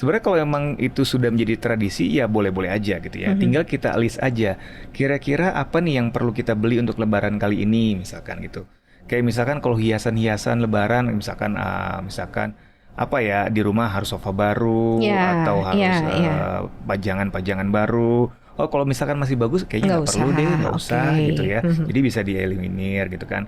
Sebenarnya kalau emang itu sudah menjadi tradisi ya boleh-boleh aja gitu ya. Tinggal kita list aja. Kira-kira apa nih yang perlu kita beli untuk Lebaran kali ini misalkan gitu. Kayak misalkan kalau hiasan-hiasan Lebaran misalkan apa ya di rumah harus sofa baru Ya, atau ya, harus ya. pajangan-pajangan baru. Oh kalau misalkan masih bagus kayaknya Nggak nggak usah, perlu deh, nggak oke. usah gitu ya. Jadi bisa dieliminir gitu kan.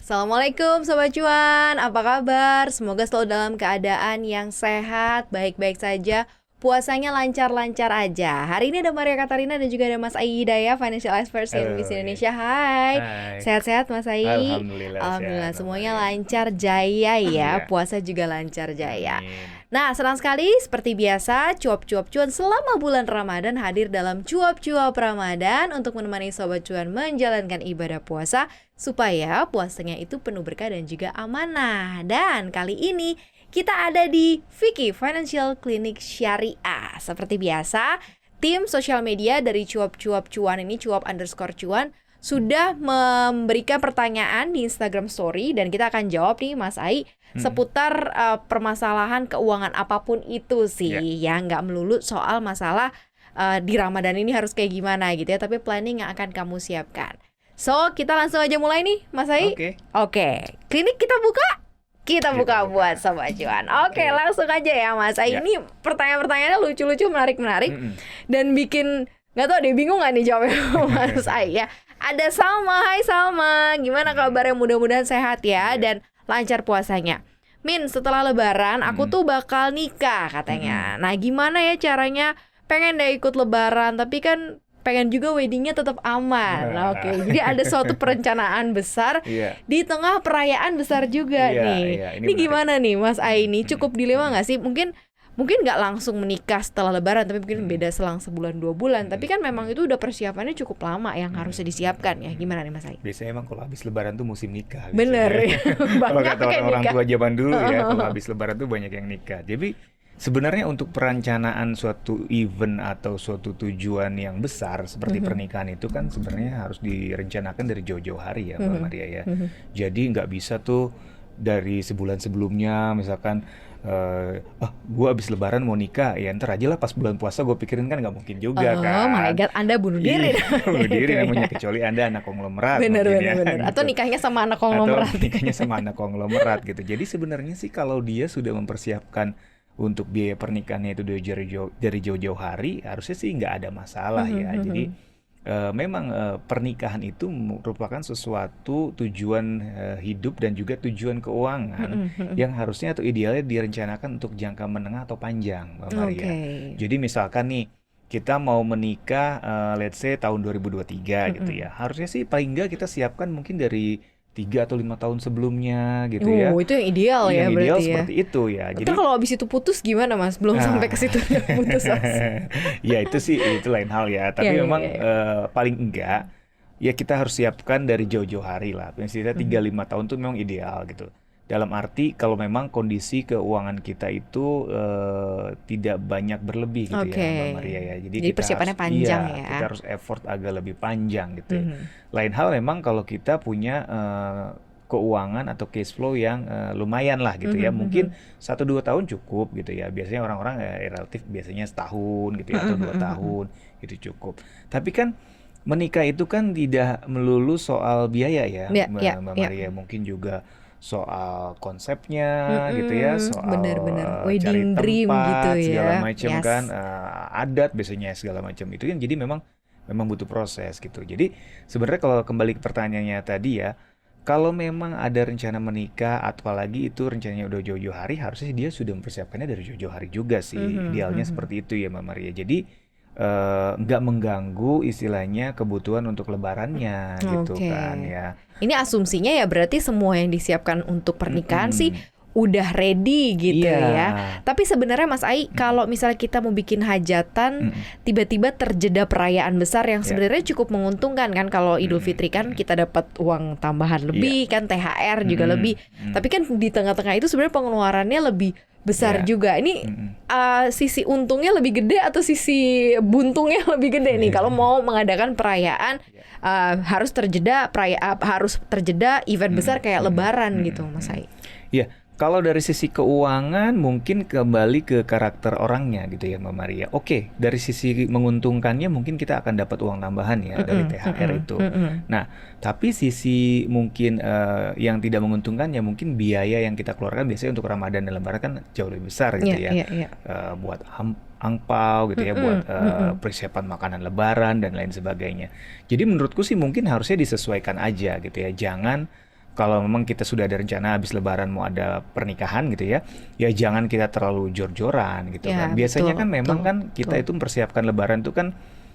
Assalamualaikum Sobat Cuan, apa kabar? Semoga selalu dalam keadaan yang sehat, baik-baik saja. Puasanya lancar-lancar aja. Hari ini ada Maria Katarina dan juga ada Mas Ai Hidayah, Financial Expert CNBC Halo, ya. Indonesia. Hai, Hai. sehat-sehat Mas Ai? Alhamdulillah Alhamdulillah sehat, Mbak semuanya Maria. lancar jaya ya, Iya, puasa juga lancar jaya. amin. Nah, senang sekali seperti biasa cuap-cuap cuan selama bulan Ramadan hadir dalam cuap-cuap Ramadan untuk menemani Sobat Cuan menjalankan ibadah puasa supaya puasanya itu penuh berkah dan juga amanah. Dan kali ini kita ada di Vicky Financial Clinic Syariah. Seperti biasa, tim sosial media dari cuap-cuap cuan ini, cuap_cuan, sudah memberikan pertanyaan di Instagram Story dan kita akan jawab nih Mas Ai seputar permasalahan keuangan apapun itu sih, Ya, ya nggak melulu soal masalah di Ramadan ini harus kayak gimana gitu ya, tapi planning yang akan kamu siapkan. So, kita langsung aja mulai nih, Mas Ai. oke. Oke, klinik kita buka. Kita Kita buka buka. buat Sobat Cuan. Oke, Oke. langsung aja ya, Mas Ai. Ya. Ini pertanyaan-pertanyaannya lucu-lucu, menarik-menarik. Mm-mm. Dan bikin, nggak tahu deh, bingung nggak nih jawabnya Mas Ai ya. Ada Salma, hai Salma. Gimana kabarnya? Mudah-mudahan sehat ya, dan lancar puasanya. Min, setelah Lebaran, aku tuh bakal nikah katanya. Nah, gimana ya caranya? Pengen deh ikut Lebaran, tapi kan pengen juga weddingnya tetap aman. Wah. Oke, jadi ada suatu perencanaan besar Iya. di tengah perayaan besar juga Iya, nih. iya, ini Ini menarik. gimana nih Mas Aini? Cukup dilema nggak sih? Mungkin nggak langsung menikah setelah Lebaran, tapi mungkin beda selang sebulan 2 bulan. Tapi kan memang itu udah persiapannya cukup lama yang harusnya disiapkan ya. Gimana nih Mas Aini? Biasanya emang kalau habis Lebaran tuh musim nikah. Bener, biasanya. Kalau banyak kata kayak orang-orang nikah. tua zaman dulu ya, kalau habis Lebaran tuh banyak yang nikah. Jadi sebenarnya untuk perencanaan suatu event atau suatu tujuan yang besar seperti pernikahan itu kan sebenarnya harus direncanakan dari jauh-jauh hari ya, Mbak Maria ya. Jadi nggak bisa tuh dari sebulan sebelumnya misalkan gue habis Lebaran mau nikah ya ntar aja lah pas bulan puasa gue pikirin kan nggak mungkin juga Oh my kan. God, Anda bunuh diri. Iya, bunuh diri Gitu namanya ya. kecuali Anda anak konglomerat Bener, mungkin bener, ya bener. Atau gitu. nikahnya sama anak Atau konglomerat. nikahnya sama anak konglomerat gitu. Jadi sebenarnya sih kalau dia sudah mempersiapkan untuk biaya pernikahannya itu dari jauh-jauh hari, harusnya sih nggak ada masalah ya. Jadi memang pernikahan itu merupakan sesuatu tujuan hidup dan juga tujuan keuangan yang harusnya atau idealnya direncanakan untuk jangka menengah atau panjang, Mbak Maria. Oke. Jadi misalkan nih kita mau menikah, let's say tahun 2023 gitu ya. Harusnya sih paling nggak kita siapkan mungkin dari 3 atau 5 tahun sebelumnya gitu ya. Oh, itu yang ideal ya Yang ideal berarti ya. seperti itu ya. Ntar Jadi kalau habis itu putus gimana Mas? Belum sampai ke situ udah putus Mas. ya itu sih itu lain hal ya. Tapi Iya, iya, memang iya. paling enggak ya kita harus siapkan dari jauh-jauh hari lah. Misalnya 3-5 tahun tuh memang ideal gitu. Dalam arti kalau memang kondisi keuangan kita itu tidak banyak berlebih gitu Oke. ya, Mbak Maria ya. Jadi Jadi kita persiapannya harus panjang iya, ya. kita harus effort agak lebih panjang gitu ya. Lain hal memang kalau kita punya keuangan atau cash flow yang lumayan lah gitu ya. Mungkin 1-2 tahun cukup gitu ya. Biasanya orang-orang relatif biasanya setahun gitu ya atau 2 tahun itu cukup. Tapi kan menikah itu kan tidak melulu soal biaya ya, Ya, Mbak, ya, Mbak ya. Maria. Mungkin juga soal konsepnya gitu ya, soal Bener-bener cari wedding dream gitu tempat segala ya. macam Yes. kan, adat biasanya segala macam itu kan. Jadi memang butuh proses gitu. Jadi sebenarnya kalau kembali ke pertanyaannya tadi ya, kalau memang ada rencana menikah, apalagi itu rencananya udah jauh-jauh hari, harusnya dia sudah mempersiapkannya dari jauh-jauh hari juga sih. Idealnya seperti itu ya, Mbak Maria. Jadi nggak mengganggu istilahnya kebutuhan untuk lebarannya gitu Oke. kan ya. Ini asumsinya ya berarti semua yang disiapkan untuk pernikahan sih udah ready gitu Iya. ya. Tapi sebenarnya Mas Ai, kalau misalnya kita mau bikin hajatan, tiba-tiba terjeda perayaan besar yang sebenarnya cukup menguntungkan kan. Kalau Idul Fitri kan kita dapat uang tambahan lebih kan, THR juga lebih. Tapi kan di tengah-tengah itu sebenarnya pengeluarannya lebih besar Ya. juga. Ini sisi untungnya lebih gede atau sisi buntungnya lebih gede nih kalau mau mengadakan perayaan harus terjeda event besar kayak Lebaran gitu, Mas Ai. Ya, kalau dari sisi keuangan mungkin kembali ke karakter orangnya gitu ya Mbak Maria. Oke, dari sisi menguntungkannya mungkin kita akan dapat uang tambahan ya dari THR itu. Nah, tapi sisi mungkin yang tidak menguntungkannya mungkin biaya yang kita keluarkan biasanya untuk Ramadan dan Lebaran kan jauh lebih besar gitu ya. Buat angpau gitu ya, buat persiapan makanan Lebaran dan lain sebagainya. Jadi menurutku sih mungkin harusnya disesuaikan aja gitu ya. Jangan kalau memang kita sudah ada rencana habis Lebaran mau ada pernikahan gitu ya jangan kita terlalu jor-joran gitu kan. Biasanya kan memang kan kita itu mempersiapkan Lebaran itu kan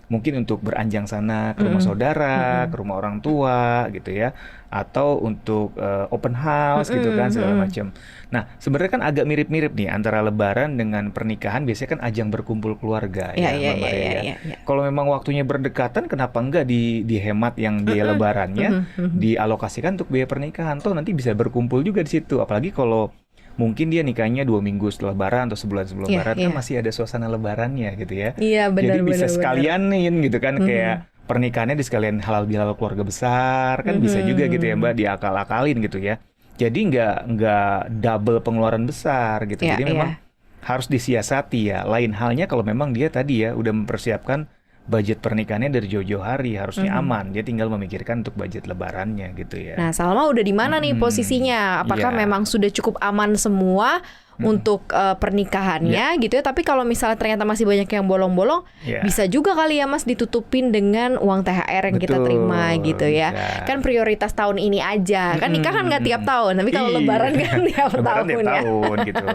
mungkin untuk beranjang sana ke rumah saudara, ke rumah orang tua gitu ya, atau untuk open house gitu kan segala macam. Nah, sebenarnya kan agak mirip-mirip nih antara Lebaran dengan pernikahan. Biasanya kan ajang berkumpul keluarga Mbak Maria. Kalau memang waktunya berdekatan, kenapa enggak dihemat yang biaya Lebarannya, dialokasikan untuk biaya pernikahan. Toh nanti bisa berkumpul juga di situ. Apalagi kalau mungkin dia nikahnya 2 minggu setelah Lebaran atau sebulan sebelum Lebaran kan masih ada suasana Lebarannya gitu ya. Jadi bisa sekalianin gitu kan kayak pernikahannya di sekalian halal bihalal keluarga besar kan bisa juga gitu ya Mbak, diakal-akalin gitu ya. Jadi nggak double pengeluaran besar gitu. Jadi memang harus disiasati ya. Lain halnya kalau memang dia tadi ya udah mempersiapkan budget pernikahannya dari jauh-jauh hari, harusnya aman. Dia tinggal memikirkan untuk budget Lebarannya gitu ya. Nah, Salma udah di mana nih posisinya? Apakah memang sudah cukup aman semua untuk pernikahannya gitu ya? Tapi kalau misalnya ternyata masih banyak yang bolong-bolong, bisa juga kali ya Mas ditutupin dengan uang THR yang kita terima gitu ya. Kan prioritas tahun ini aja. Kan nikah kan nggak tiap tahun, tapi kalau Lebaran kan tiap tahun ya. Gitu.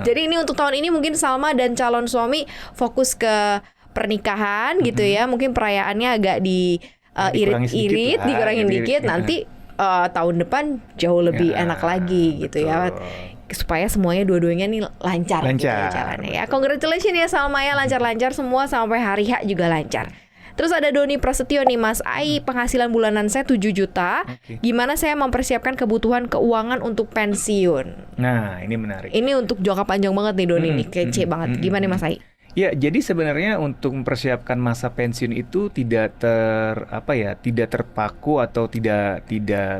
Jadi ini untuk tahun ini mungkin Salma dan calon suami fokus ke pernikahan gitu ya, mungkin perayaannya agak diirit-irit, dikurangin dikit, nanti tahun depan jauh lebih enak lagi gitu ya, supaya semuanya dua-duanya nih lancar gitu ya jalannya ya. Congratulations ya Salma ya, lancar-lancar semua sampai hari H juga lancar. Terus ada Doni Prasetyo nih, Mas Ai, penghasilan bulanan saya 7 juta. Gimana saya mempersiapkan kebutuhan keuangan untuk pensiun? Nah, ini menarik. Ini untuk jangka panjang banget nih Doni nih, kece banget. Gimana nih Mas Ai? Ya, jadi sebenarnya untuk mempersiapkan masa pensiun itu tidak terpaku atau tidak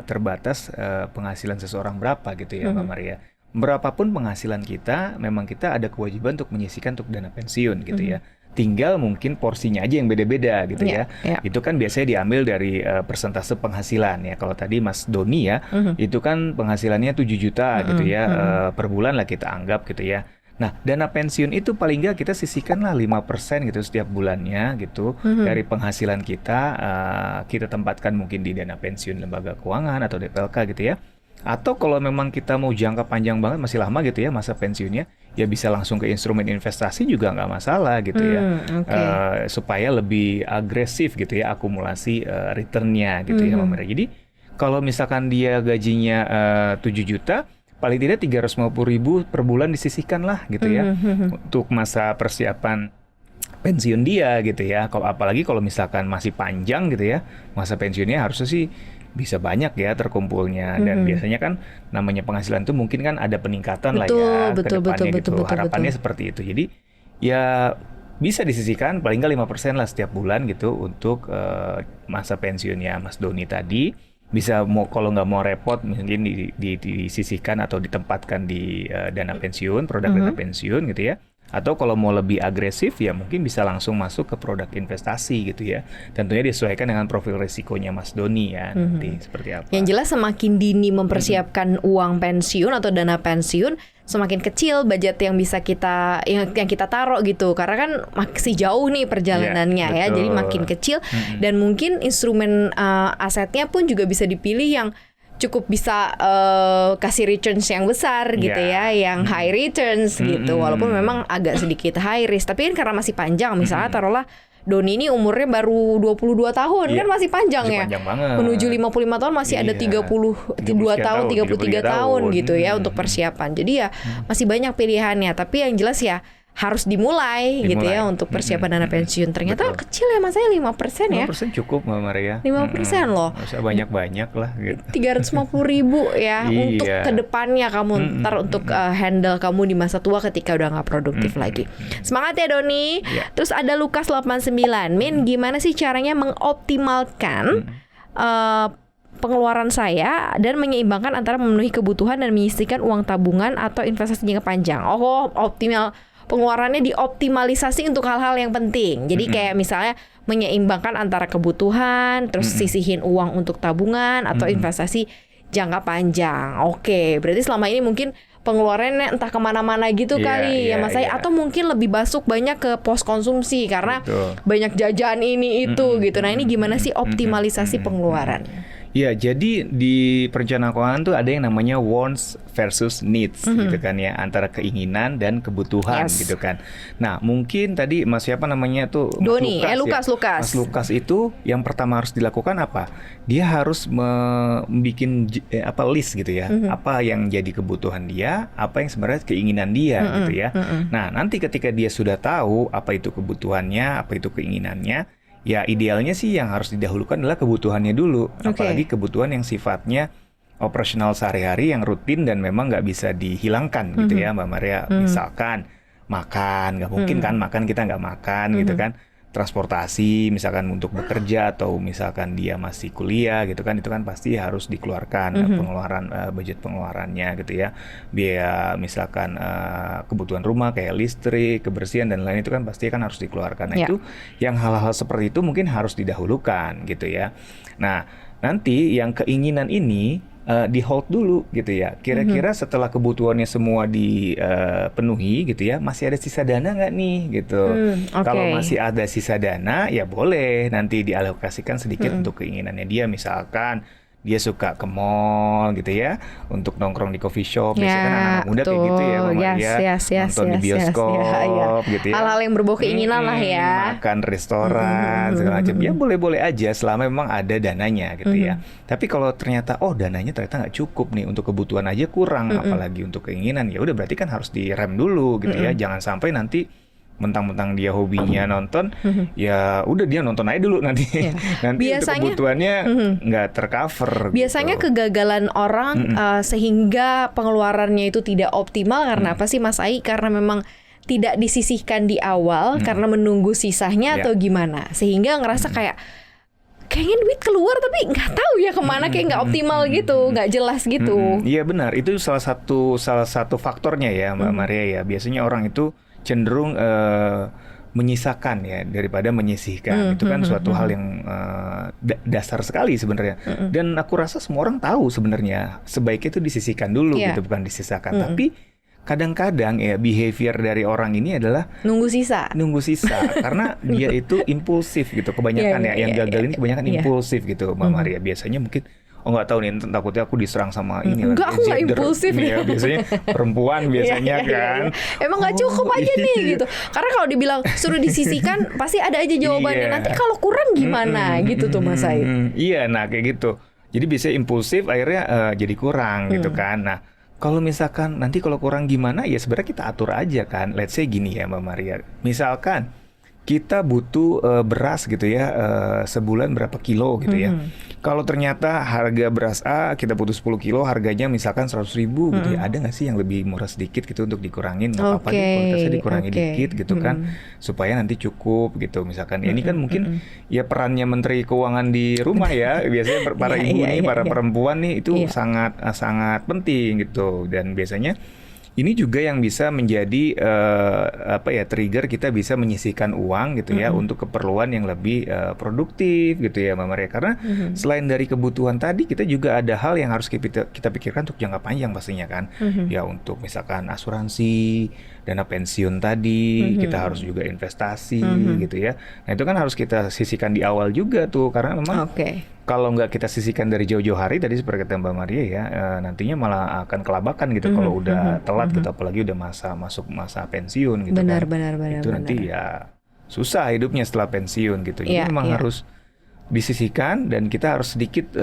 terbatas penghasilan seseorang berapa gitu ya Mbak Maria. Berapapun penghasilan kita, memang kita ada kewajiban untuk menyisihkan untuk dana pensiun gitu ya. Tinggal mungkin porsinya aja yang beda-beda gitu ya. Itu kan biasanya diambil dari persentase penghasilan ya. Kalau tadi Mas Doni ya, itu kan penghasilannya 7 juta gitu ya per bulan lah kita anggap gitu ya. Nah, dana pensiun itu paling nggak kita sisihkanlah 5% gitu setiap bulannya gitu dari penghasilan kita, kita tempatkan mungkin di dana pensiun lembaga keuangan atau DPLK gitu ya. Atau kalau memang kita mau jangka panjang banget, masih lama gitu ya masa pensiunnya, ya bisa langsung ke instrumen investasi juga nggak masalah gitu ya. Supaya lebih agresif gitu ya akumulasi returnnya gitu ya Mbak Maria. Jadi kalau misalkan dia gajinya 7 juta, paling tidak 350.000 per bulan disisihkan lah gitu ya untuk masa persiapan pensiun dia gitu ya. Apalagi kalau misalkan masih panjang gitu ya masa pensiunnya, harusnya sih bisa banyak ya terkumpulnya. Dan biasanya kan namanya penghasilan itu mungkin kan ada peningkatan lah ya ke depannya gitu. Harapannya seperti itu. Jadi ya bisa disisihkan paling nggak 5% lah setiap bulan gitu untuk masa pensiunnya Mas Doni tadi. Bisa kalau nggak mau repot mungkin disisihkan atau ditempatkan di dana pensiun, produk dana pensiun gitu ya. Atau kalau mau lebih agresif ya mungkin bisa langsung masuk ke produk investasi gitu ya. Tentunya disesuaikan dengan profil risikonya Mas Doni ya nanti seperti apa. Yang jelas semakin dini mempersiapkan uang pensiun atau dana pensiun, semakin kecil budget yang bisa kita yang kita taruh gitu. Karena kan masih jauh nih perjalanannya ya. Jadi makin kecil dan mungkin instrumen asetnya pun juga bisa dipilih yang cukup bisa kasih returns yang besar gitu ya, yang high returns gitu, walaupun memang agak sedikit high risk, tapi kan karena masih panjang, misalnya taruhlah Doni ini umurnya baru 22 tahun, kan masih panjang ya, panjang banget. Menuju 55 tahun masih ada 32 tahun, 33 tahun gitu ya untuk persiapan, jadi ya masih banyak pilihannya, tapi yang jelas ya harus dimulai gitu ya untuk persiapan dana pensiun. Ternyata Betul. kecil ya Mas saya 5% ya. 5% cukup Mbak Maria. 5% loh. Nggak usah banyak-banyak lah gitu. 350.000 ya Iya. untuk kedepannya kamu ntar untuk handle kamu di masa tua ketika udah nggak produktif lagi. Semangat ya Doni. Iya. Terus ada Lukas 89. Min, gimana sih caranya mengoptimalkan pengeluaran saya dan menyeimbangkan antara memenuhi kebutuhan dan menyisihkan uang tabungan atau investasi jangka panjang? Oh, optimal pengeluarannya dioptimalisasi untuk hal-hal yang penting. Jadi kayak misalnya menyeimbangkan antara kebutuhan, terus sisihin uang untuk tabungan atau investasi jangka panjang. Oke, berarti selama ini mungkin pengeluarannya entah kemana-mana gitu Iya, kali ya iya, Mas saya, iya. atau mungkin lebih masuk banyak ke pos konsumsi karena Betul. banyak jajan ini itu gitu. Nah ini gimana sih optimalisasi pengeluaran? Ya, jadi di perencanaan keuangan tuh ada yang namanya wants versus needs gitu kan ya, antara keinginan dan kebutuhan Yes. gitu kan. Nah, mungkin tadi Mas siapa namanya tuh Mas Doni, Lukas ya. Lukas. Mas Lukas itu yang pertama harus dilakukan apa? Dia harus membuat apa list gitu ya. Apa yang jadi kebutuhan dia, apa yang sebenarnya keinginan dia gitu ya. Nah, nanti ketika dia sudah tahu apa itu kebutuhannya, apa itu keinginannya, ya idealnya sih yang harus didahulukan adalah kebutuhannya dulu. Oke. Apalagi kebutuhan yang sifatnya operasional sehari-hari yang rutin dan memang nggak bisa dihilangkan gitu ya Mbak Maria. Misalkan makan, nggak mungkin kan makan kita nggak makan gitu kan. Transportasi misalkan untuk bekerja atau misalkan dia masih kuliah gitu kan, itu kan pasti harus dikeluarkan pengeluaran budget pengeluarannya gitu ya. Biaya misalkan kebutuhan rumah kayak listrik, kebersihan dan lain itu kan pasti kan harus dikeluarkan. Nah Ya. itu yang hal-hal seperti itu mungkin harus didahulukan gitu ya. Nah nanti yang keinginan ini di hold dulu gitu ya. Kira-kira setelah kebutuhannya semua dipenuhi gitu ya, masih ada sisa dana nggak nih gitu. Oke. Kalau masih ada sisa dana, ya boleh nanti dialokasikan sedikit untuk keinginannya dia. Misalkan dia suka ke mall gitu ya, untuk nongkrong di coffee shop. Biasanya kan anak-anak muda kayak gitu ya, Mbak Maria. Nonton di bioskop gitu ya. Hal-hal yang berbau keinginan lah ya. Makan restoran segala macam. Ya boleh-boleh aja selama memang ada dananya gitu ya. Tapi kalau ternyata dananya ternyata nggak cukup nih untuk kebutuhan aja kurang, apalagi untuk keinginan, ya udah berarti kan harus direm dulu gitu ya. Jangan sampai nanti mentang-mentang dia hobinya nonton, ya udah dia nonton aja dulu nanti. Nanti untuk kebutuhannya nggak tercover. Biasanya gitu. kegagalan orang sehingga pengeluarannya itu tidak optimal karena apa sih Mas Ai? Karena memang tidak disisihkan di awal karena menunggu sisanya atau gimana? Sehingga ngerasa kayaknya duit keluar tapi nggak tahu ya kemana, kayak nggak optimal gitu, nggak jelas gitu. Iya benar, itu salah satu faktornya ya Mbak Maria ya. Biasanya orang itu cenderung menyisakan ya daripada menyisihkan. Itu kan suatu hal yang dasar sekali sebenarnya. Dan aku rasa semua orang tahu sebenarnya sebaiknya itu disisihkan dulu gitu, bukan disisakan. Tapi kadang-kadang ya behavior dari orang ini adalah nunggu sisa karena dia itu impulsif gitu kebanyakan yang gagal ini kebanyakan impulsif gitu Mbak Maria. Biasanya mungkin nggak tahu nih, takutnya aku diserang sama ini enggak, aku nggak impulsif ya. Biasanya perempuan biasanya kan. Emang nggak cukup aja nih gitu. Karena kalau dibilang suruh disisihkan pasti ada aja jawabannya. Nanti kalau kurang gimana gitu tuh Mas Said. Iya, nah kayak gitu. Jadi biasanya impulsif akhirnya jadi kurang gitu kan. Nah kalau misalkan nanti kalau kurang gimana, ya sebenarnya kita atur aja kan. Let's say gini ya Mbak Maria. Misalkan kita butuh beras gitu ya, sebulan berapa kilo gitu ya. Kalau ternyata harga beras A kita butuh 10 kilo, harganya misalkan 100.000 gitu ya. Ada nggak sih yang lebih murah sedikit gitu untuk dikurangin? Nggak apa-apa deh kualitasnya dikurangi dikit gitu kan. Supaya nanti cukup gitu. Misalkan ini kan mungkin ya perannya Menteri Keuangan di rumah ya. Biasanya para ibu nih, para perempuan nih itu sangat penting gitu. Dan biasanya ini juga yang bisa menjadi trigger kita bisa menyisihkan uang gitu ya untuk keperluan yang lebih produktif gitu ya Mbak Maria. Karena selain dari kebutuhan tadi, kita juga ada hal yang harus kita pikirkan untuk jangka panjang pastinya kan. Ya untuk misalkan asuransi, dana pensiun tadi, kita harus juga investasi gitu ya. Nah itu kan harus kita sisihkan di awal juga tuh, karena memang kalau nggak kita sisihkan dari jauh-jauh hari tadi seperti kata Mbak Maria ya, nantinya malah akan kelabakan gitu kalau udah telat gitu, apalagi udah masuk masa pensiun gitu benar, kan. Itu nanti ya susah hidupnya setelah pensiun gitu. Jadi memang harus disisihkan dan kita harus sedikit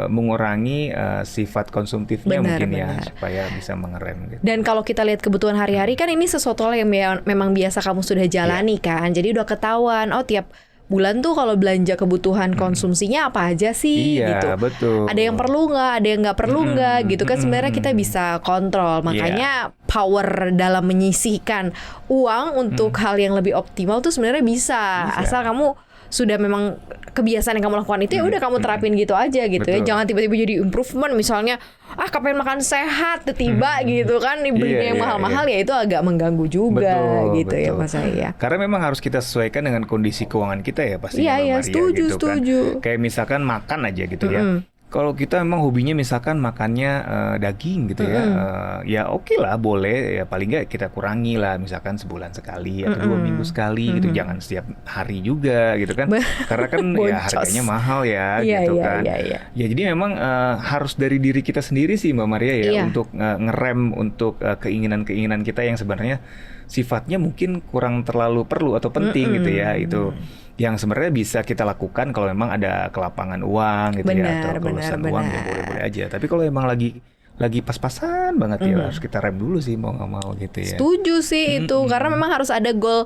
mengurangi sifat konsumtifnya Benar, mungkin ya, benar. supaya bisa mengerem gitu. Dan kalau kita lihat kebutuhan hari-hari kan ini sesuatu hal yang memang biasa kamu sudah jalani kan. Jadi udah ketahuan, oh tiap bulan tuh kalau belanja kebutuhan konsumsinya apa aja sih Iya, gitu. betul. Ada yang perlu nggak, ada yang nggak perlu nggak gitu kan sebenarnya kita bisa kontrol. Makanya power dalam menyisihkan uang untuk hal yang lebih optimal tuh sebenarnya bisa. Asal kamu sudah memang kebiasaan yang kamu lakukan itu ya udah kamu terapin gitu aja gitu ya. Betul. Jangan tiba-tiba jadi improvement misalnya kepengen makan sehat tiba gitu kan belinya yang mahal-mahal ya itu agak mengganggu juga Betul, gitu ya betul. Mas Saya. Karena memang harus kita sesuaikan dengan kondisi keuangan kita ya pastinya, Mbak Iya, Maria, setuju, gitu kan. setuju. Kayak misalkan makan aja gitu ya. Kalau kita memang hobinya misalkan makannya daging gitu ya, ya oke lah boleh, ya paling nggak kita kurangi lah, misalkan sebulan sekali atau 2 minggu sekali gitu, jangan setiap hari juga gitu kan, karena kan ya Boncos. harganya mahal ya Iya, gitu iya, kan. iya. Ya jadi memang harus dari diri kita sendiri sih Mbak Maria ya, Iya. untuk ngerem untuk keinginan-keinginan kita yang sebenarnya sifatnya mungkin kurang terlalu perlu atau penting gitu ya, itu yang sebenarnya bisa kita lakukan kalau memang ada kelapangan uang gitu ya, atau kelulusan uang ya boleh-boleh aja. Tapi kalau memang lagi pas-pasan banget ya harus kita rem dulu sih mau nggak mau gitu ya. Setuju sih itu karena memang harus ada goal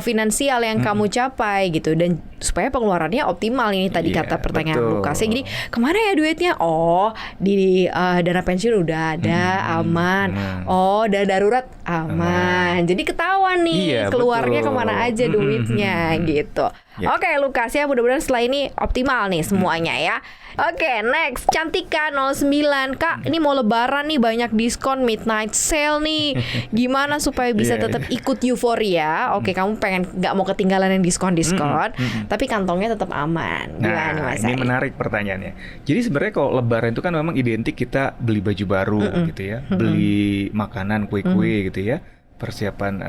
finansial yang kamu capai gitu dan supaya pengeluarannya optimal ini tadi Iya, kata pertanyaan betul. Lukas ya. Jadi kemana ya duitnya? Oh di dana pensiun udah ada aman. Oh dana darurat aman. Jadi ketahuan nih Iya, keluarnya betul. kemana aja duitnya gitu. Ya. Oke Lukas ya mudah-mudahan setelah ini optimal nih semuanya ya. Oke next Cantika 09 Kak ini mau lebaran nih banyak diskon midnight sale nih. Gimana supaya bisa Iya, tetap ikut euforia? Oke kamu pengen nggak mau ketinggalan yang diskon-diskon tapi kantongnya tetap aman. Gimana nih Nah, Mas ini Ai? menarik pertanyaannya. Jadi sebenarnya kalau Lebaran itu kan memang identik kita beli baju baru gitu ya, beli makanan, kue-kue gitu ya, persiapan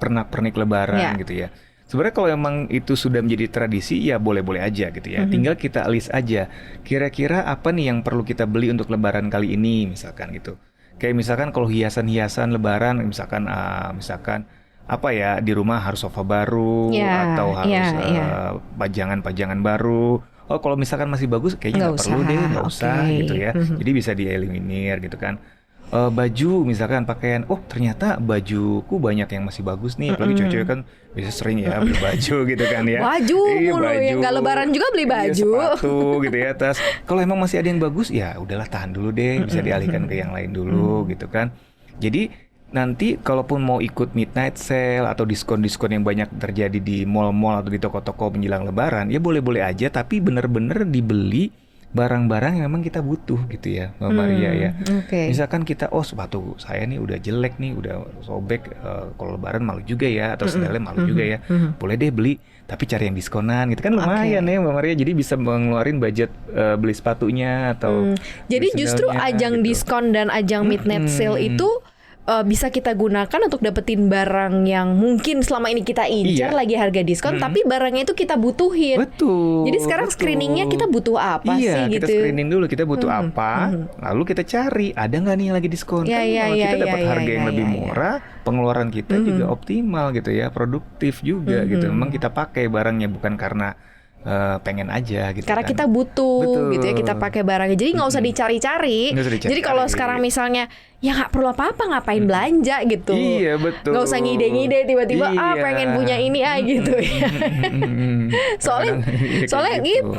pernak-pernik Lebaran Ya. gitu ya. Sebenarnya kalau emang itu sudah menjadi tradisi ya boleh-boleh aja gitu ya. Tinggal kita list aja. Kira-kira apa nih yang perlu kita beli untuk Lebaran kali ini misalkan gitu. Kayak misalkan kalau hiasan-hiasan Lebaran misalkan apa ya di rumah harus sofa baru Ya, atau harus ya. pajangan-pajangan baru. Oh kalau misalkan masih bagus kayaknya Nggak nggak perlu usah, deh, nggak usah oke. gitu ya. Jadi bisa dieliminir gitu kan. Baju misalkan pakaian, oh ternyata bajuku banyak yang masih bagus nih, apalagi cewek-cewek kan biasa sering ya beli baju gitu kan ya. Baju Iya, mulu, yang nggak lebaran juga beli Iya, baju. sepatu gitu ya. Tas kalau emang masih ada yang bagus ya udahlah tahan dulu deh, bisa dialihkan ke yang lain dulu gitu kan. Jadi nanti kalaupun mau ikut midnight sale atau diskon-diskon yang banyak terjadi di mall-mall atau di toko-toko menjelang lebaran, ya boleh-boleh aja tapi bener-bener dibeli barang-barang yang memang kita butuh gitu ya Mbak Maria ya. Oke. Misalkan kita sepatu saya nih udah jelek nih, udah sobek, kalau lebaran malu juga ya, atau sandalnya malu juga ya. Boleh deh beli, tapi cari yang diskonan gitu kan lumayan ya Mbak Maria. Jadi bisa mengeluarin budget beli sepatunya atau Jadi beli justru sandalnya ajang gitu. diskon dan ajang midnight sale itu bisa kita gunakan untuk dapetin barang yang mungkin selama ini kita incar Iya. lagi harga diskon, tapi barangnya itu kita butuhin. Betul. Jadi sekarang betul. screeningnya kita butuh apa iya, sih kita gitu? screening dulu kita butuh apa, lalu kita cari ada nggak nih yang lagi diskon. Ya, Kan ya, kalau ya, kita ya, dapat ya, harga yang ya, lebih ya, ya. murah, pengeluaran kita juga optimal gitu ya, produktif juga gitu. Memang kita pakai barangnya bukan karena pengen aja gitu. Karena kan. kita butuh Betul. gitu ya, kita pakai barangnya. Jadi nggak usah dicari-cari. Nggak usah dicari-cari. Jadi kalau sekarang misalnya ya nggak perlu apa-apa ngapain belanja gitu. Iya, betul. Nggak usah ngide-ngide tiba-tiba Iya. pengen punya ini gitu ya. soalnya Kadang-kadang soalnya kayak gitu.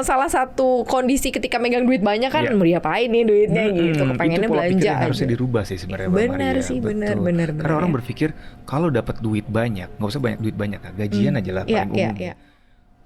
salah satu kondisi ketika megang duit banyak kan Iya. mau diapain nih duitnya gitu. Kepengennya itu pola pikir belanja yang harusnya aja. dirubah sih sebenarnya Mbak Benar Maria. sih, benar, Betul. benar, Karena benar, orang ya. berpikir kalau dapat duit banyak, nggak usah banyak duit banyak, gajian aja lah Iya, paling iya, umum. iya.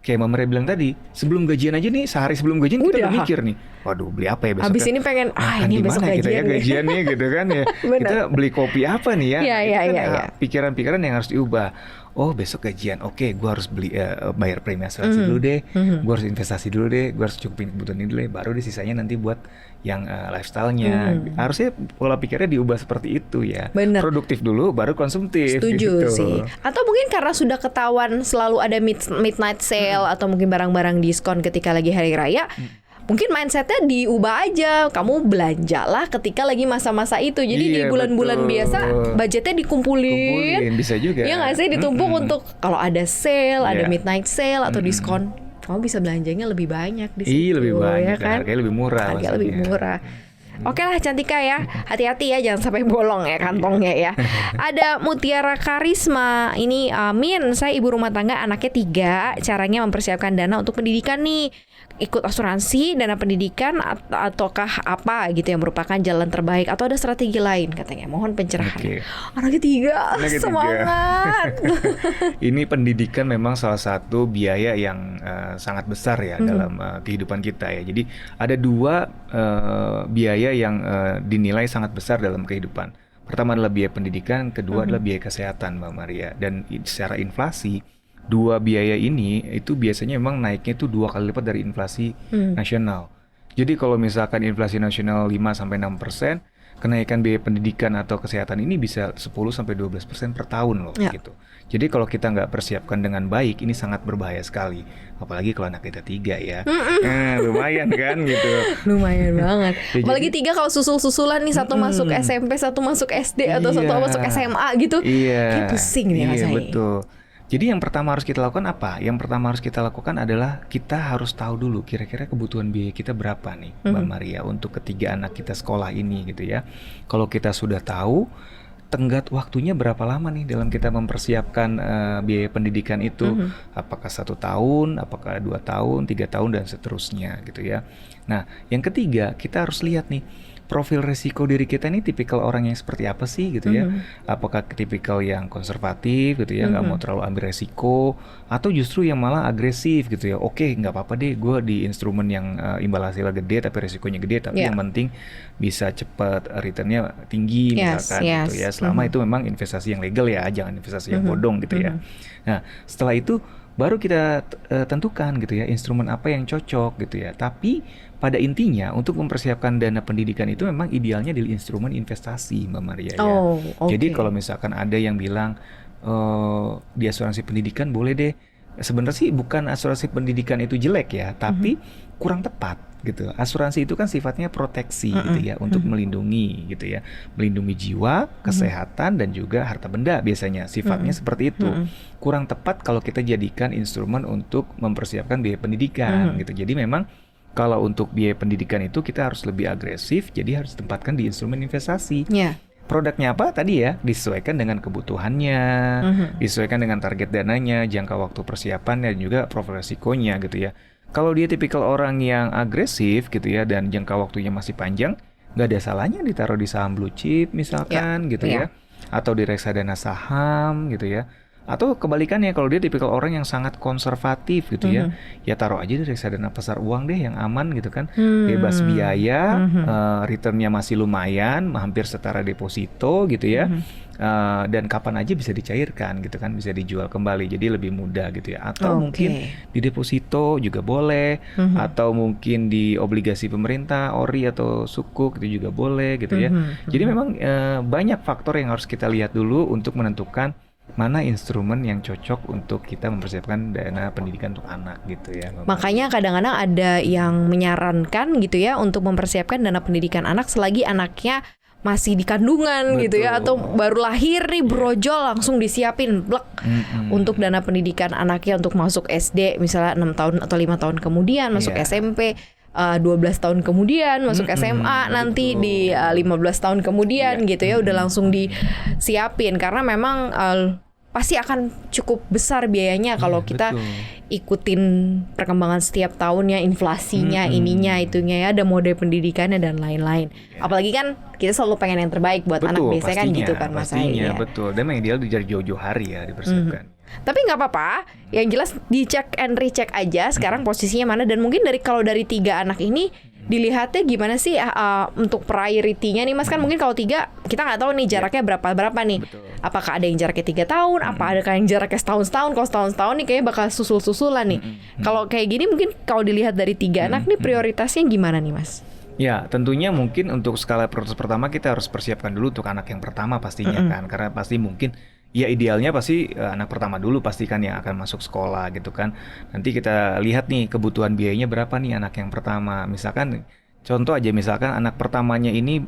Kayak Mbak Maria bilang tadi, sebelum gajian aja nih, sehari sebelum gajian kita Udah. udah mikir nih, waduh beli apa ya besok? Habis ini pengen makan ini di besok mana kita ya gajian nih. gajian nih gitu kan ya. Benar. Kita beli kopi apa nih ya? Iya, Itu iya, kan iya, iya. pikiran-pikiran yang harus diubah. Oh besok gajian, oke, gue harus beli bayar premi asuransi dulu deh, gue harus investasi dulu deh, gue harus cukupin kebutuhan ini dulu deh, baru deh sisanya nanti buat yang lifestyle-nya. Harusnya pola pikirnya diubah seperti itu ya. Bener. Produktif dulu, baru konsumtif. Setuju gitu. sih. Atau mungkin karena sudah ketahuan selalu ada midnight sale atau mungkin barang-barang diskon ketika lagi hari raya. mungkin mindsetnya diubah aja. Kamu belanjalah ketika lagi masa-masa itu. Jadi di Iya, bulan-bulan betul. biasa budgetnya dikumpulin. Bisa juga. Ya nggak sih, ditumpuk untuk kalau ada sale, ada Iya. midnight sale atau diskon, kamu bisa belanjanya lebih banyak di situ. Iya, lebih banyak ya dan kan? harganya lebih murah. Harga lebih maksudnya. murah. Oke lah Cantika ya, hati-hati ya jangan sampai bolong ya kantongnya ya. Ada Mutiara Karisma, ini Min, saya ibu rumah tangga anaknya 3, caranya mempersiapkan dana untuk pendidikan nih. Ikut asuransi, dana pendidikan ataukah apa gitu yang merupakan jalan terbaik atau ada strategi lain katanya. Mohon pencerahan. Oke. Anaknya 3, Anaknya 3. semangat. Ini pendidikan memang salah satu biaya yang sangat besar ya dalam kehidupan kita ya. Jadi ada 2 biaya yang dinilai sangat besar dalam kehidupan. Pertama adalah biaya pendidikan, kedua adalah biaya kesehatan, Mbak Maria. Dan secara inflasi, 2 biaya ini itu biasanya memang naiknya itu 2 kali lipat dari inflasi nasional. Jadi kalau misalkan inflasi nasional 5-6%, kenaikan biaya pendidikan atau kesehatan ini bisa 10-12% per tahun loh gitu. Jadi kalau kita nggak persiapkan dengan baik, ini sangat berbahaya sekali. Apalagi kalau anak kita 3 ya. Lumayan kan gitu. Lumayan banget. Ya, Apalagi 3 kalau susul-susulan nih, satu masuk SMP, satu masuk SD atau satu Iya. masuk SMA gitu. Iya. Kayak pusing nih Iya, rasanya. betul. Jadi yang pertama harus kita lakukan apa? Yang pertama harus kita lakukan adalah kita harus tahu dulu kira-kira kebutuhan biaya kita berapa nih, Mbak Maria, untuk ketiga anak kita sekolah ini gitu ya. Kalau kita sudah tahu, tenggat waktunya berapa lama nih dalam kita mempersiapkan biaya pendidikan itu? Apakah 1 tahun, apakah 2 tahun, 3 tahun dan seterusnya gitu ya. Nah, yang ketiga kita harus lihat nih, profil resiko diri kita ini tipikal orang yang seperti apa sih gitu ya. Apakah tipikal yang konservatif gitu ya, nggak mau terlalu ambil resiko, atau justru yang malah agresif gitu ya. Oke, nggak apa-apa deh gue di instrumen yang imbal hasilnya gede tapi resikonya gede, tapi yang penting bisa cepat returnnya tinggi misalkan gitu ya. Selama itu memang investasi yang legal ya, jangan investasi yang bodong gitu ya. Nah, setelah itu baru kita tentukan gitu ya instrumen apa yang cocok gitu ya. Tapi pada intinya untuk mempersiapkan dana pendidikan itu memang idealnya di instrumen investasi, Mbak Maria ya. Jadi kalau misalkan ada yang bilang di asuransi pendidikan boleh deh. Sebenarnya sih bukan asuransi pendidikan itu jelek ya, tapi kurang tepat gitu. Asuransi itu kan sifatnya proteksi gitu ya, untuk melindungi gitu ya, melindungi jiwa, kesehatan dan juga harta benda biasanya sifatnya seperti itu. Kurang tepat kalau kita jadikan instrumen untuk mempersiapkan biaya pendidikan gitu. Jadi memang kalau untuk biaya pendidikan itu kita harus lebih agresif, jadi harus ditempatkan di instrumen investasi. Produknya apa tadi ya, disesuaikan dengan kebutuhannya, disesuaikan dengan target dananya, jangka waktu persiapannya, dan juga profil resikonya gitu ya. Kalau dia tipikal orang yang agresif gitu ya, dan jangka waktunya masih panjang, nggak ada salahnya ditaruh di saham blue chip misalkan gitu ya, atau di reksadana saham gitu ya. Atau kebalikannya, kalau dia tipikal orang yang sangat konservatif gitu ya, ya taruh aja di reksadana pasar uang deh yang aman gitu kan, bebas biaya, returnnya masih lumayan, hampir setara deposito gitu ya, dan kapan aja bisa dicairkan gitu kan, bisa dijual kembali, jadi lebih mudah gitu ya. Atau mungkin di deposito juga boleh, atau mungkin di obligasi pemerintah, ORI atau sukuk itu juga boleh gitu ya. Jadi memang banyak faktor yang harus kita lihat dulu untuk menentukan mana instrumen yang cocok untuk kita mempersiapkan dana pendidikan untuk anak gitu ya. Makanya kadang-kadang ada yang menyarankan gitu ya untuk mempersiapkan dana pendidikan anak selagi anaknya masih di kandungan gitu ya, atau baru lahir nih brojol langsung disiapin blek untuk dana pendidikan anaknya untuk masuk SD misalnya 6 tahun atau 5 tahun kemudian, masuk SMP 12 tahun kemudian, masuk SMA nanti di 15 tahun kemudian gitu ya, udah langsung disiapin karena memang pasti akan cukup besar biayanya kalau kita ikutin perkembangan setiap tahunnya, inflasinya, ininya, itunya ya, ada mode pendidikannya dan lain-lain. Apalagi kan kita selalu pengen yang terbaik buat anak, biasanya kan gitu kan Mas Hai. Pastinya, betul. Dan yang ideal dari jauh-jauh hari ya dipersiapkan. Tapi nggak apa-apa, yang jelas dicek and recheck aja sekarang posisinya mana, dan mungkin kalau dari 3 anak ini dilihatnya gimana sih untuk priority-nya nih Mas, kan mungkin kalau 3 kita nggak tahu nih jaraknya berapa nih. Apakah ada yang jaraknya 3 tahun, apa ada yang jaraknya setahun-setahun. Kalau setahun-setahun nih kayaknya bakal susul-susulan nih. Kalau kayak gini mungkin kalau dilihat dari 3 anak nih prioritasnya gimana nih Mas? Ya, tentunya mungkin untuk skala prioritas pertama kita harus persiapkan dulu untuk anak yang pertama pastinya kan, karena pasti mungkin Ya idealnya pasti anak pertama dulu pastikan yang akan masuk sekolah gitu kan. Nanti kita lihat nih kebutuhan biayanya berapa nih anak yang pertama. Misalkan contoh aja misalkan anak pertamanya ini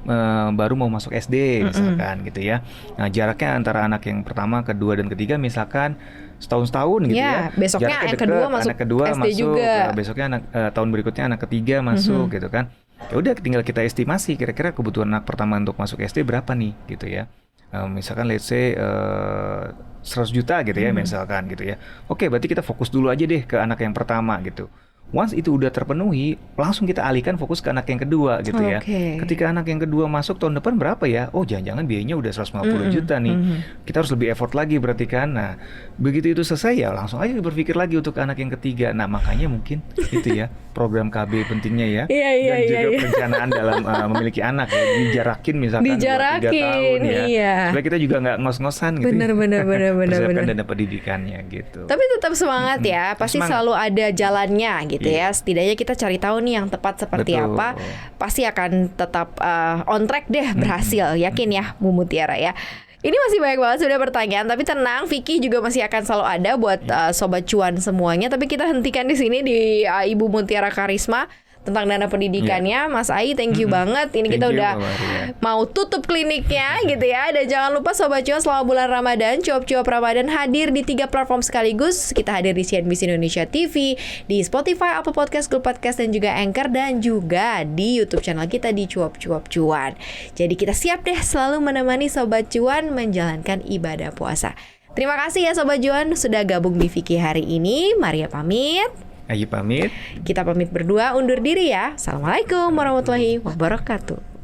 baru mau masuk SD misalkan gitu ya. Nah jaraknya antara anak yang pertama, kedua dan ketiga misalkan setahun gitu ya. Besoknya Jaraknya yang deket, kedua masuk anak kedua SD masuk, juga. besoknya tahun berikutnya anak ketiga masuk gitu kan. Ya udah tinggal kita estimasi kira-kira kebutuhan anak pertama untuk masuk SD berapa nih gitu ya. Misalkan let's say 100 juta gitu ya misalkan gitu ya. Oke, berarti kita fokus dulu aja deh ke anak yang pertama gitu. Once itu udah terpenuhi, langsung kita alihkan fokus ke anak yang kedua gitu ya. Ketika anak yang kedua masuk tahun depan berapa ya? Oh, jangan-jangan biayanya udah 150 juta nih. Kita harus lebih effort lagi berarti kan. Nah, begitu itu selesai ya langsung aja berpikir lagi untuk anak yang ketiga. Nah, makanya mungkin itu ya program KB pentingnya ya. Dan juga perencanaan dalam memiliki anak ya. Dijarakin misalkan 2-3 tahun ya. Supaya kita juga nggak ngos-ngosan gitu. Bener. Persiapkan dana pendidikannya gitu. Tapi tetap semangat ya. Pasti selalu ada jalannya gitu ya. Setidaknya kita cari tahu nih yang tepat seperti apa. Pasti akan tetap on track deh, berhasil. Yakin ya Bu Mutiara ya. Ini masih banyak banget sudah pertanyaan, tapi tenang, Vicky juga masih akan selalu ada buat Sobat Cuan semuanya. Tapi kita hentikan di sini di Ibu Mutiara Karisma tentang dana pendidikannya. Mas Ai, thank you banget. Ini kita udah mau tutup kliniknya gitu ya. Dan jangan lupa Sobat Cuan selama bulan Ramadan, cuap-cuap Ramadan hadir di 3 platform sekaligus. Kita hadir di CNBC Indonesia TV, di Spotify, Apple Podcast, Google Podcast, dan juga Anchor, dan juga di YouTube channel kita di Cuap-cuap Cuan. Jadi kita siap deh selalu menemani Sobat Cuan menjalankan ibadah puasa. Terima kasih ya Sobat Cuan sudah gabung di Vicky hari ini. Maria pamit. Ayi pamit. Kita pamit berdua undur diri ya. Assalamualaikum warahmatullahi wabarakatuh.